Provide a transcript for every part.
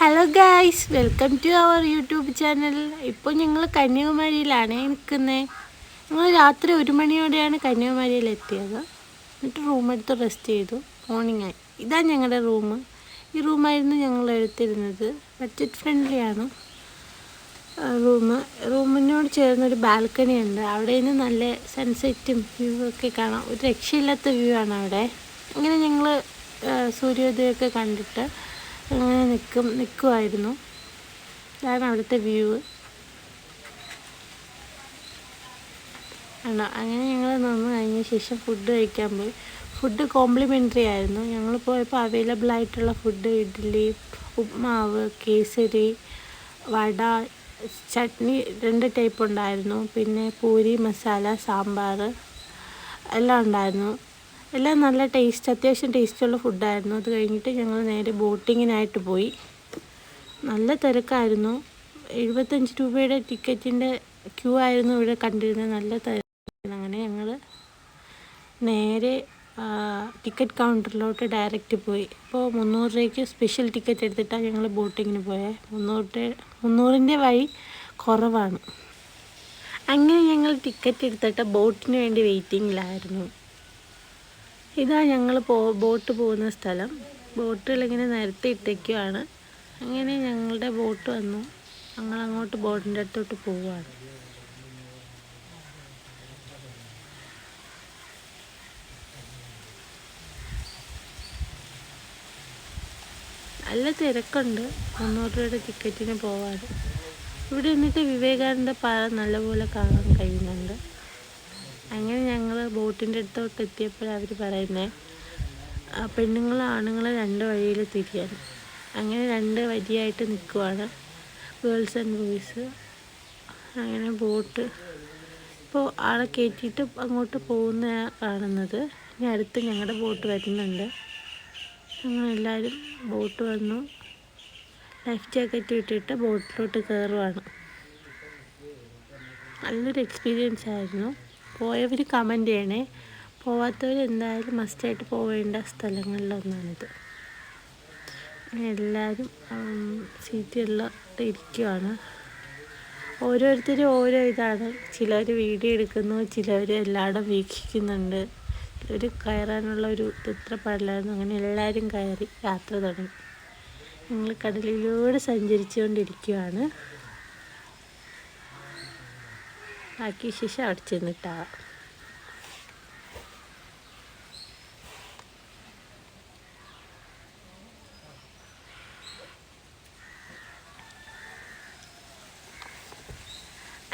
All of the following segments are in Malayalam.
Hello guys, welcome to our YouTube channel. ഇപ്പോൾ ഞങ്ങൾ കന്യാകുമാരിയിലാണ് നിൽക്കുന്നത്. ഞങ്ങൾ രാത്രി 1 മണിയോടെയാണ് കന്യാകുമാരിയിൽ എത്തിയത്. എന്നിട്ട് റൂമെടുത്ത് റെസ്റ്റ് ചെയ്തു. മോർണിംഗ് ആയി. ഇതാണ് ഞങ്ങളുടെ റൂം. ഈ റൂമായിരുന്നു ഞങ്ങൾ എടുത്തിരുന്നത്. ബഡ്ജറ്റ് ഫ്രണ്ട്ലിയാണ് റൂമിനോട് ചേർന്നൊരു ബാൽക്കണി ഉണ്ട്. അവിടെ നിന്ന് നല്ല സൺസെറ്റും വ്യൂ ഒക്കെ കാണാം. ഒരു രക്ഷയില്ലാത്ത വ്യൂ ആണ് അവിടെ. അങ്ങനെ ഞങ്ങൾ സൂര്യോദയമൊക്കെ കണ്ടിട്ട് അങ്ങനെ നിൽക്കുമായിരുന്നു. ഇതാണ് അവിടുത്തെ വ്യൂ ആണോ. അങ്ങനെ ഞങ്ങൾ നിന്ന് കഴിഞ്ഞ ശേഷം ഫുഡ് കഴിക്കാൻ പോയി. ഫുഡ് കോംപ്ലിമെൻ്ററി ആയിരുന്നു. ഞങ്ങൾ പോയപ്പോൾ അവൈലബിൾ ആയിട്ടുള്ള ഫുഡ് ഇഡ്ഡലി, ഉപ്മാവ്, കേസരി, വട, ചട്നി 2 ടൈപ്പ് ഉണ്ടായിരുന്നു. പിന്നെ പൂരി, മസാല, സാമ്പാർ എല്ലാം ഉണ്ടായിരുന്നു. എല്ലാം നല്ല അത്യാവശ്യം ടേസ്റ്റുള്ള ഫുഡായിരുന്നു. അത് കഴിഞ്ഞിട്ട് ഞങ്ങൾ നേരെ ബോട്ടിങ്ങിനായിട്ട് പോയി. നല്ല തിരക്കായിരുന്നു. 75 രൂപയുടെ ടിക്കറ്റിൻ്റെ ക്യൂ ആയിരുന്നു ഇവിടെ കണ്ടിരുന്നത്. നല്ല തിരക്കായിരുന്നു. അങ്ങനെ ഞങ്ങൾ നേരെ ടിക്കറ്റ് കൗണ്ടറിലോട്ട് ഡയറക്റ്റ് പോയി. ഇപ്പോൾ 300 രൂപയ്ക്ക് സ്പെഷ്യൽ ടിക്കറ്റ് എടുത്തിട്ടാണ് ഞങ്ങൾ ബോട്ടിങ്ങിന് പോയത്. 300-ൻ്റെ വഴി കുറവാണ്. അങ്ങനെ ഞങ്ങൾ ടിക്കറ്റ് എടുത്തിട്ട് ബോട്ടിന് വേണ്ടി വെയിറ്റിങ്ങിലായിരുന്നു. ഇതാ ഞങ്ങൾ ബോട്ട് പോകുന്ന സ്ഥലം. ബോട്ടുകളിങ്ങനെ നിരത്തി ഇട്ടേക്കുവാണ്. അങ്ങനെ ഞങ്ങളുടെ ബോട്ട് വന്നു. ഞങ്ങൾ അങ്ങോട്ട് ബോട്ടിൻ്റെ അടുത്തോട്ട് പോവുകയാണ്. നല്ല തിരക്കുണ്ട് 300 രൂപയുടെ ടിക്കറ്റിന് പോകാൻ. ഇവിടെ നിന്നിട്ട് വിവേകാനന്ദ പാറ നല്ലപോലെ കാണാൻ കഴിയുന്നുണ്ട്. അങ്ങനെ ഞങ്ങൾ ബോട്ടിൻ്റെ അടുത്തോട്ട് എത്തിയപ്പോൾ അവർ പറയുന്നത് പെണ്ണുങ്ങളും ആണുങ്ങളും 2 വഴിയിൽ തിരിയാൻ. അങ്ങനെ 2 വരിയായിട്ട് നിൽക്കുവാണ്, ഗേൾസ് ആൻഡ് ബോയ്സ്. അങ്ങനെ ബോട്ട് ഇപ്പോൾ ആളെ കയറ്റിയിട്ട് അങ്ങോട്ട് പോകുന്ന കാണുന്നത്. ഇനി അടുത്ത് ഞങ്ങളുടെ ബോട്ട് വരുന്നുണ്ട്. അങ്ങനെ എല്ലാവരും ബോട്ട് വന്നു. ലൈഫ് ജാക്കറ്റ് ഇട്ടിട്ട് ബോട്ടിലോട്ട് കയറുവാണ്. നല്ലൊരു എക്സ്പീരിയൻസ് ആയിരുന്നു. പോയവർ കമൻറ്റ് ചെയ്യണേ. പോവാത്തവർ എന്തായാലും മസ്റ്റായിട്ട് പോവേണ്ട സ്ഥലങ്ങളിലൊന്നാണിത്. എല്ലാവരും സീറ്റുകളിൽ ഇരിക്കുകയാണ്. ഓരോരുത്തരും ഓരോ ഇതാണ്. ചിലർ വീഡിയോ എടുക്കുന്നു, ചിലർ എല്ലായിടും വീക്ഷിക്കുന്നുണ്ട്. ചിലർ കയറാനുള്ള ഒരു തത്രപ്പാടിലായിരുന്നു. അങ്ങനെ എല്ലാവരും കയറി യാത്ര തുടങ്ങി. ഞങ്ങൾ കടലിലൂടെ സഞ്ചരിച്ചുകൊണ്ടിരിക്കുകയാണ്. ബാക്കി ശേഷം അവിടെ ചെന്നിട്ടാവാം.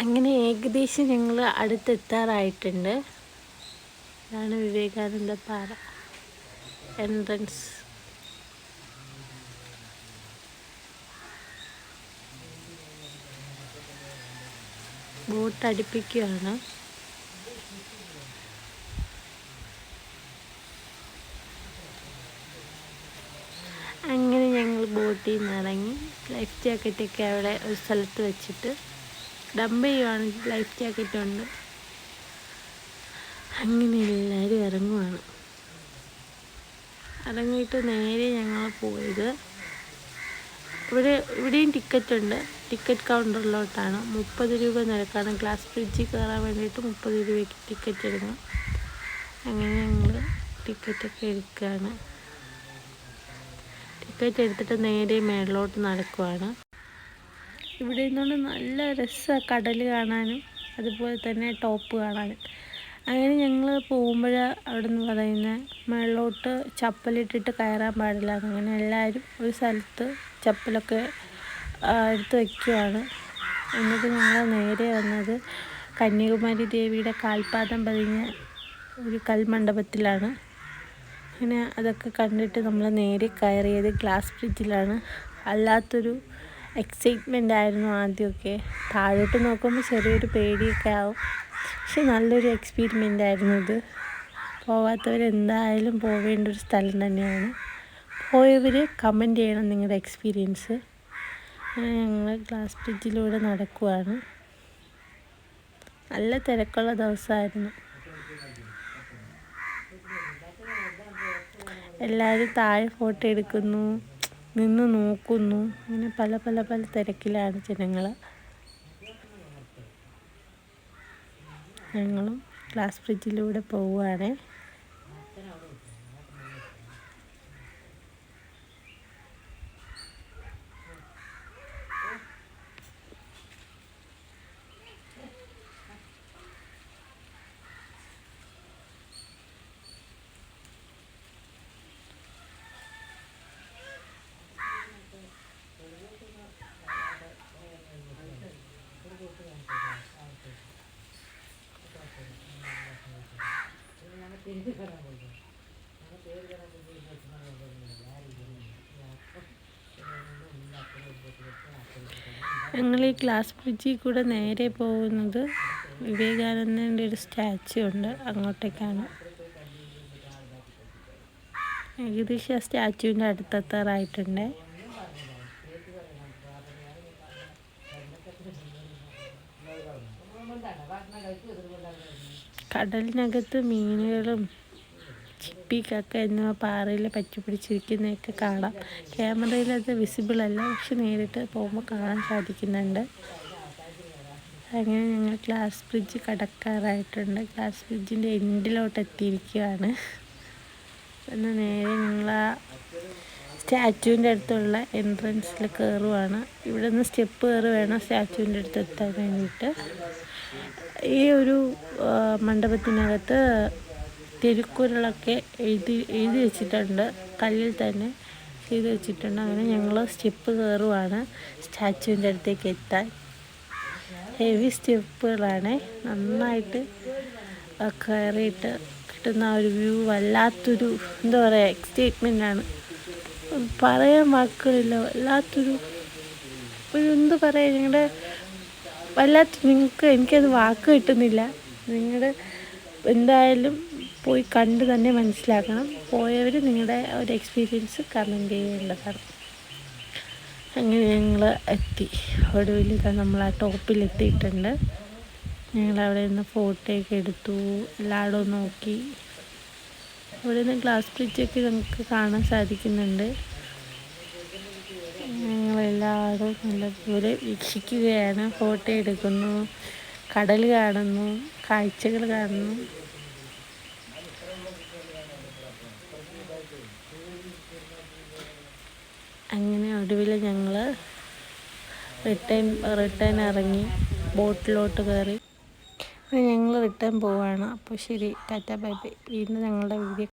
അങ്ങനെ ഏകദേശം ഞങ്ങൾ അടുത്തെത്താറായിട്ടുണ്ട്. ഇതാണ് വിവേകാനന്ദ പാറ എൻട്രൻസ്. ബോട്ട് അടുപ്പിക്കുകയാണ്. അങ്ങനെ ഞങ്ങൾ ബോട്ടിൽ നിന്ന് ഇറങ്ങി. ലൈഫ് ജാക്കറ്റൊക്കെ അവിടെ ഒരു സ്ഥലത്ത് വെച്ചിട്ട് ഡംപ് ചെയ്യുവാണ്. ലൈഫ് ജാക്കറ്റ് ഉണ്ട്. അങ്ങനെ എല്ലാവരും ഇറങ്ങുവാണ്. ഇറങ്ങിയിട്ട് നേരെ ഞങ്ങൾ പോയത് ഇവിടെയും ടിക്കറ്റ് ഉണ്ട്. ടിക്കറ്റ് കൗണ്ടറിലോട്ടാണ്. 30 രൂപ നിരക്കാണ്. ഗ്ലാസ് ബ്രിഡ്ജിൽ കയറാൻ വേണ്ടിയിട്ട് 30 രൂപയ്ക്ക് ടിക്കറ്റ് എടുക്കണം. അങ്ങനെ ഞങ്ങൾ ടിക്കറ്റൊക്കെ എടുക്കുകയാണ്. ടിക്കറ്റ് എടുത്തിട്ട് നേരെ മേളിലോട്ട് നടക്കുവാണ്. ഇവിടെ നിന്നുകൊണ്ട് നല്ല രസമാണ് കടൽ കാണാനും അതുപോലെ തന്നെ ടോപ്പ് കാണാനും. അങ്ങനെ ഞങ്ങൾ പോകുമ്പോൾ അവിടെ നിന്ന് പറയുന്നത് മേളിലോട്ട് ചപ്പലിട്ടിട്ട് കയറാൻ പാടില്ല. അങ്ങനെ എല്ലാവരും ഒരു സ്ഥലത്ത് ചപ്പലൊക്കെ എടുത്ത് വയ്ക്കുകയാണ്. എന്നിട്ട് ഞങ്ങൾ നേരെ വന്നത് കന്യാകുമാരി ദേവിയുടെ കാൽപാദം പതിഞ്ഞ ഒരു കൽമണ്ഡപത്തിലാണ്. അങ്ങനെ അതൊക്കെ കണ്ടിട്ട് നമ്മൾ നേരെ കയറിയത് ഗ്ലാസ് ബ്രിഡ്ജിലാണ്. അല്ലാത്തൊരു എക്സൈറ്റ്മെൻ്റ് ആയിരുന്നു ആദ്യമൊക്കെ. താഴോട്ട് നോക്കുമ്പോൾ ചെറിയൊരു പേടിയൊക്കെ ആവും. പക്ഷെ നല്ലൊരു എക്സ്പീരിമെൻ്റ് ആയിരുന്നു ഇത്. പോവാത്തവരെന്തായാലും പോവേണ്ട ഒരു സ്ഥലം തന്നെയാണ്. പോയവർ കമൻറ്റ് ചെയ്യണം നിങ്ങളുടെ എക്സ്പീരിയൻസ്. ഞങ്ങൾ ഗ്ലാസ് ബ്രിഡ്ജിലൂടെ നടക്കുവാണ്. നല്ല തിരക്കുള്ള ദിവസമായിരുന്നു. എല്ലാവരും താഴെ ഫോട്ടോ എടുക്കുന്നു. നിന്ന് നോക്കുന്നു. അങ്ങനെ പല പല പല തിരക്കിലാണ് ജനങ്ങൾ. ഞങ്ങളും ഗ്ലാസ് ബ്രിഡ്ജിലൂടെ പോവുകയാണ്. ഞങ്ങൾ ഈ ഗ്ലാസ് ബ്രിഡ്ജിൽ കൂടെ നേരെ പോകുന്നത് വിവേകാനന്ദൻ്റെ ഒരു സ്റ്റാച്ചു ഉണ്ട്, അങ്ങോട്ടേക്കാണ്. ഏകദേശം ആ സ്റ്റാച്ചുവിൻ്റെ അടുത്തെത്താറായിട്ടുണ്ട്. കടലിനകത്ത് മീനുകളും ചിപ്പി, കക്ക എന്നിവ പാറയിൽ പറ്റിപ്പിടിച്ചിരിക്കുന്നതൊക്കെ കാണാം. ക്യാമറയിൽ അത് വിസിബിൾ അല്ല, പക്ഷെ നേരിട്ട് പോകുമ്പോൾ കാണാൻ സാധിക്കുന്നുണ്ട്. അങ്ങനെ ഞങ്ങൾ ഗ്ലാസ് ബ്രിഡ്ജ് കടക്കാറായിട്ടുണ്ട്. ഗ്ലാസ് ബ്രിഡ്ജിൻ്റെ എൻഡിലോട്ട് എത്തിയിരിക്കുകയാണ്. പിന്നെ നേരെ ഞങ്ങൾ ആ സ്റ്റാച്ചുവിൻ്റെ അടുത്തുള്ള എൻട്രൻസിൽ കയറുവാണ്. ഇവിടെ നിന്ന് സ്റ്റെപ്പ് കയറി വേണം സ്റ്റാച്ചുവിൻ്റെ അടുത്ത് എത്താൻ വേണ്ടിയിട്ട്. ഈ ഒരു മണ്ഡപത്തിനകത്ത് തിരുക്കുറളൊക്കെ എഴുതി വെച്ചിട്ടുണ്ട്, കല്ലിൽ തന്നെ ചെയ്ത് വെച്ചിട്ടുണ്ട്. അങ്ങനെ ഞങ്ങൾ സ്റ്റെപ്പ് കയറുവാണ് സ്റ്റാച്ചുവിൻ്റെ അടുത്തേക്ക് എത്താൻ. ഹെവി സ്റ്റെപ്പുകളാണ്. നന്നായിട്ട് കയറിയിട്ട് കിട്ടുന്ന ആ ഒരു വ്യൂ വല്ലാത്തൊരു എന്താ പറയുക, എക്സൈറ്റ്മെൻറ്റാണ്. പറയാൻ വാക്കുകളില്ല. വല്ലാത്തൊരു എന്താ പറയുക, നിങ്ങളുടെ എനിക്കത് വാക്ക് കിട്ടുന്നില്ല. നിങ്ങൾ എന്തായാലും പോയി കണ്ട് തന്നെ മനസ്സിലാക്കണം. പോയവർ നിങ്ങളുടെ ഒരു എക്സ്പീരിയൻസ് കമൻറ്റ് ചെയ്യേണ്ടതാണ്. അങ്ങനെ ഞങ്ങൾ എത്തി. ഒടുവിൽ നമ്മൾ ആ ടോപ്പിലെത്തിയിട്ടുണ്ട്. ഞങ്ങളവിടെ നിന്ന് ഫോട്ടോയൊക്കെ എടുത്തു, എല്ലായിടവും നോക്കി. അവിടെ നിന്ന് ഗ്ലാസ് ബ്രിഡ്ജൊക്കെ നമുക്ക് കാണാൻ സാധിക്കുന്നുണ്ട്. ഞങ്ങളെല്ലാവരും നല്ലപോലെ വീക്ഷിക്കുകയാണ്. ഫോട്ടോ എടുക്കുന്നു, കടൽ കാണുന്നു, കാഴ്ചകൾ കാണുന്നു. അങ്ങനെ ഒടുവിൽ ഞങ്ങൾ റിട്ടേൺ ഇറങ്ങി ബോട്ടിലോട്ട് കയറി. ഞങ്ങൾ റിട്ടേൺ പോവുകയാണ്. അപ്പോൾ ശരി, ടാറ്റ ബൈ ബൈ. വീണ്ടും ഞങ്ങളുടെ വീഡിയോ